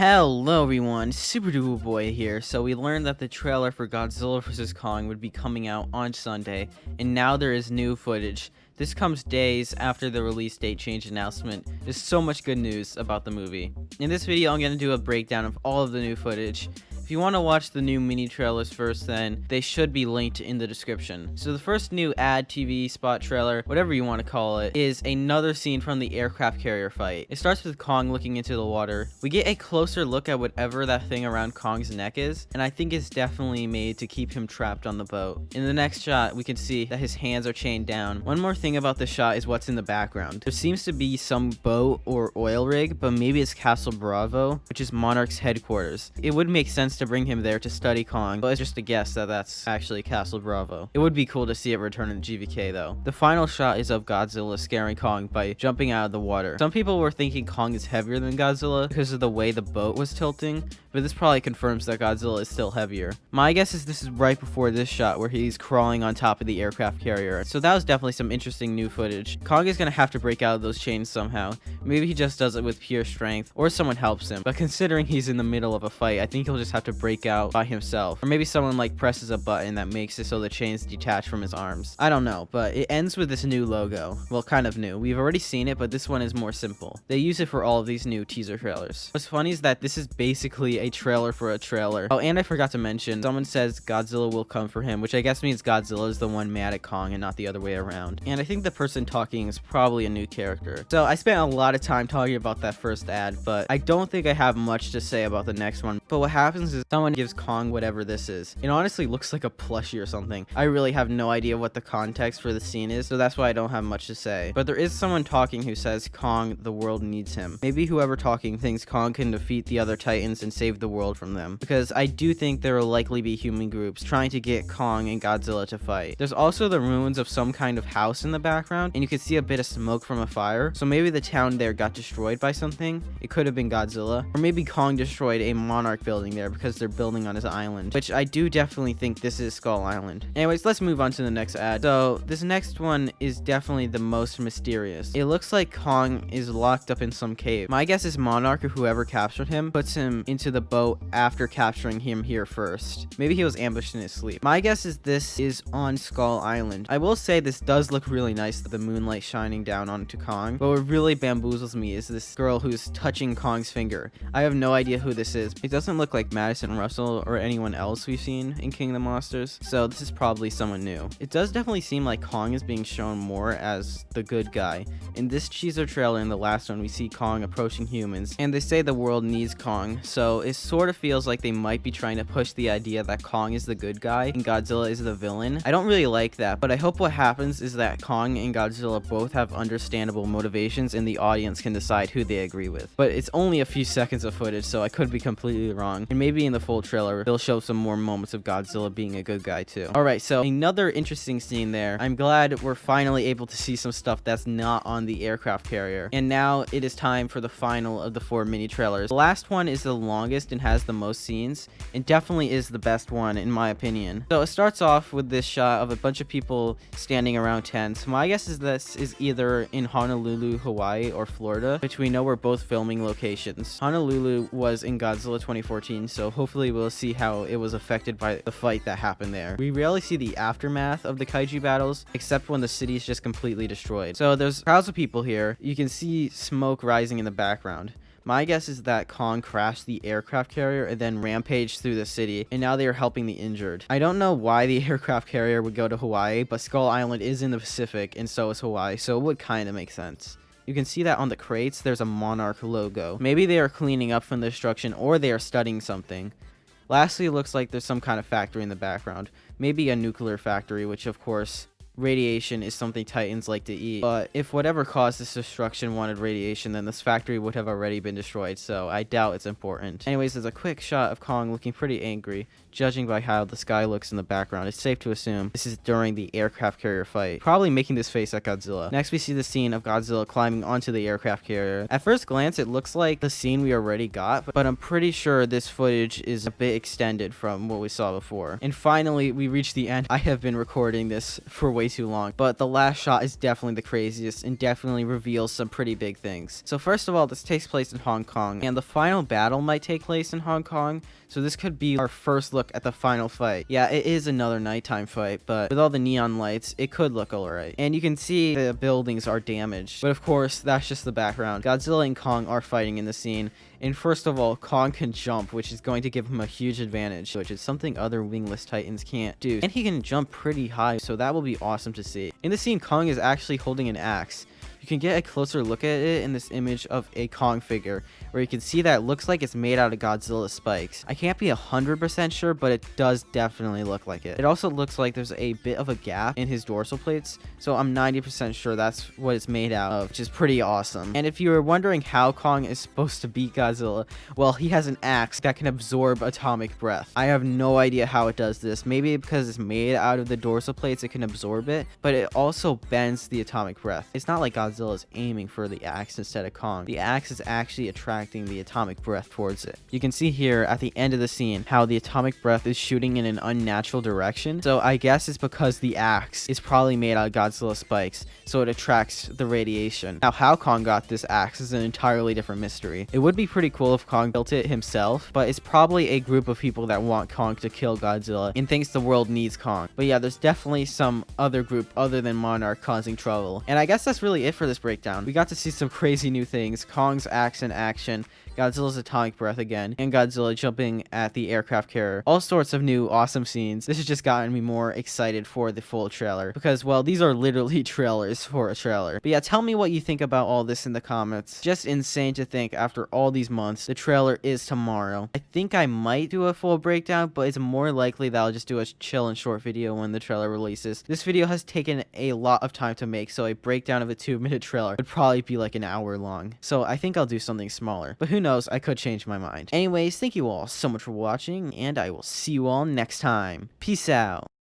Hello everyone, Super Duper Boy here. So we learned that the trailer for Godzilla vs. Kong would be coming out on Sunday, and now there is new footage. This comes days after the release date change announcement. There's so much good news about the movie. In this video, I'm going to do a breakdown of all of the new footage. If you want to watch the new mini trailers first, then they should be linked in the description. So the first new ad, TV, spot, trailer, whatever you want to call it, is another scene from the aircraft carrier fight. It starts with Kong looking into the water. We get a closer look at whatever that thing around Kong's neck is, and I think it's definitely made to keep him trapped on the boat. In the next shot, we can see that his hands are chained down. One more thing about the shot is what's in the background. There seems to be some boat or oil rig, but maybe it's Castle Bravo, which is Monarch's headquarters. It would make sense to bring him there to study Kong, but it's just a guess that that's actually Castle Bravo. It would be cool to see it return in GVK though. The final shot is of Godzilla scaring Kong by jumping out of the water. Some people were thinking Kong is heavier than Godzilla because of the way the boat was tilting, but this probably confirms that Godzilla is still heavier. My guess is this is right before this shot where he's crawling on top of the aircraft carrier. So that was definitely some interesting new footage. Kong is gonna have to break out of those chains somehow. Maybe he just does it with pure strength, or someone helps him. But considering he's in the middle of a fight, I think he'll just have to break out by himself. Or maybe someone like presses a button that makes it so the chains detach from his arms. I don't know, but it ends with this new logo. Well, kind of new. We've already seen it, but this one is more simple. They use it for all of these new teaser trailers. What's funny is that this is basically a trailer for a trailer. Oh, and I forgot to mention, someone says Godzilla will come for him, which I guess means Godzilla is the one mad at Kong and not the other way around. And I think the person talking is probably a new character. So I spent a lot of time talking about that first ad, but I don't think I have much to say about the next one. But what happens is someone gives Kong whatever this is. It honestly looks like a plushie or something. I really have no idea what the context for the scene is, so that's why I don't have much to say. But there is someone talking who says Kong, the world needs him. Maybe whoever talking thinks Kong can defeat the other Titans and save the world from them, because I do think there will likely be human groups trying to get Kong and Godzilla to fight. There's also the ruins of some kind of house in the background, and you can see a bit of smoke from a fire, so maybe the town there got destroyed by something. It could have been Godzilla, or maybe Kong destroyed a Monarch building there because they're building on his island, which I do definitely think this is Skull Island. Anyways, let's move on to the next ad. So this next one is definitely the most mysterious. It looks like Kong is locked up in some cave. My guess is Monarch or whoever captured him puts him into the boat after capturing him here first. Maybe he was ambushed in his sleep. My guess is this is on Skull Island. I will say this does look really nice, the moonlight shining down onto Kong, but what really bamboozles me is this girl who's touching Kong's finger. I have no idea who this is. It doesn't look like Madison Russell or anyone else we've seen in King of the Monsters, so this is probably someone new. It does definitely seem like Kong is being shown more as the good guy. In this teaser trailer and the last one, we see Kong approaching humans, and they say the world needs Kong, so it sort of feels like they might be trying to push the idea that Kong is the good guy and Godzilla is the villain. I don't really like that, but I hope what happens is that Kong and Godzilla both have understandable motivations and the audience can decide who they agree with. But it's only a few seconds of footage, so I could be completely wrong, and maybe in the full trailer they'll show some more moments of Godzilla being a good guy too. Alright, so another interesting scene there. I'm glad we're finally able to see some stuff that's not on the aircraft carrier. And now it is time for the final of the 4 mini trailers. The last one is the longest and has the most scenes, and definitely is the best one in my opinion. So it starts off with this shot of a bunch of people standing around tents. My guess is this is either in Honolulu, Hawaii, or Florida, which we know were both filming locations. Honolulu was in Godzilla 2014, so hopefully we'll see how it was affected by the fight that happened there. We rarely see the aftermath of the kaiju battles, except when the city is just completely destroyed. So there's crowds of people here. You can see smoke rising in the background. My guess is that Kong crashed the aircraft carrier and then rampaged through the city, and now they are helping the injured. I don't know why the aircraft carrier would go to Hawaii, but Skull Island is in the Pacific, and so is Hawaii, so it would kind of make sense. You can see that on the crates, there's a Monarch logo. Maybe they are cleaning up from the destruction, or they are studying something. Lastly, it looks like there's some kind of factory in the background. Maybe a nuclear factory, which of course, radiation is something Titans like to eat. But if whatever caused this destruction wanted radiation, then this factory would have already been destroyed, so I doubt it's important. Anyways, there's a quick shot of Kong looking pretty angry. Judging by how the sky looks in the background, it's safe to assume this is during the aircraft carrier fight, probably making this face at Godzilla. Next, we see the scene of Godzilla climbing onto the aircraft carrier. At first glance, it looks like the scene we already got, but I'm pretty sure this footage is a bit extended from what we saw before. And finally, we reach the end. I have been recording this for way way too long, but the last shot is definitely the craziest and definitely reveals some pretty big things. So first of all, this takes place in Hong Kong, and the final battle might take place in Hong Kong, so this could be our first look at the final fight. Yeah, it is another nighttime fight, but with all the neon lights, it could look alright. And you can see the buildings are damaged, but of course, that's just the background. Godzilla and Kong are fighting in the scene, and first of all, Kong can jump, which is going to give him a huge advantage, which is something other wingless titans can't do. And he can jump pretty high, so that will be awesome to see. In the scene, Kong is actually holding an axe. You can get a closer look at it in this image of a Kong figure, where you can see that it looks like it's made out of Godzilla spikes. I can't be 100% sure, but it does definitely look like it. It also looks like there's a bit of a gap in his dorsal plates, so I'm 90% sure that's what it's made out of, which is pretty awesome. And if you were wondering how Kong is supposed to beat Godzilla, well, he has an axe that can absorb atomic breath. I have no idea how it does this. Maybe because it's made out of the dorsal plates, it can absorb it, but it also bends the atomic breath. It's not like Godzilla is aiming for the axe instead of Kong. The axe is actually attracting the atomic breath towards it. You can see here at the end of the scene how the atomic breath is shooting in an unnatural direction. So I guess it's because the axe is probably made out of Godzilla spikes, so it attracts the radiation. Now, how Kong got this axe is an entirely different mystery. It would be pretty cool if Kong built it himself, but it's probably a group of people that want Kong to kill Godzilla and thinks the world needs Kong. But yeah, there's definitely some other group other than Monarch causing trouble. And I guess that's really it for this breakdown. We got to see some crazy new things: Kong's axe in action, Godzilla's atomic breath again, and Godzilla jumping at the aircraft carrier. All sorts of new awesome scenes. This has just gotten me more excited for the full trailer because, well, these are literally trailers for a trailer. But yeah, tell me what you think about all this in the comments. Just insane to think after all these months, the trailer is tomorrow. I think I might do a full breakdown, but it's more likely that I'll just do a chill and short video when the trailer releases. This video has taken a lot of time to make, so a breakdown of a 2-minute trailer would probably be like an hour long. So I think I'll do something smaller, but who knows, I could change my mind. Anyways, thank you all so much for watching, and I will see you all next time. Peace out.